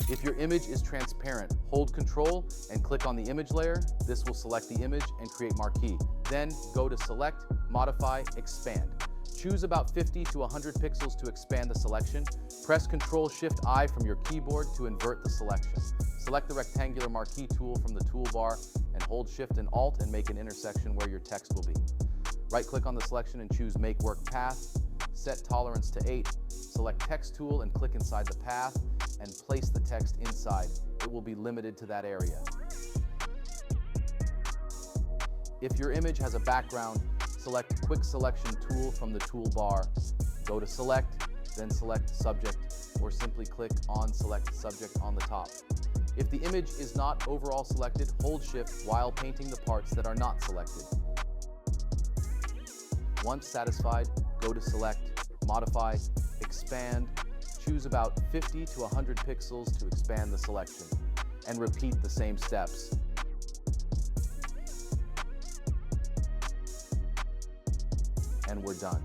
If your image is transparent, hold Control and click on the image layer. This will select the image and create Marquee. Then go to Select, Modify, Expand. Choose about 50 to 100 pixels to expand the selection. Press Ctrl-Shift-I from your keyboard to invert the selection. Select the rectangular Marquee tool from the toolbar and hold Shift and Alt and make an intersection where your text will be. Right-click on the selection and choose Make Work Path. Set tolerance to 8. Select Text tool and click inside the path and place the text inside. It will be limited to that area. If your image has a background, select Quick Selection tool from the toolbar. Go to Select, then select Subject, or simply click on Select Subject on the top. If the image is not overall selected, hold Shift while painting the parts that are not selected. Once satisfied, go to Select, Modify, Expand, choose about 50 to 100 pixels to expand the selection, and repeat the same steps. And we're done.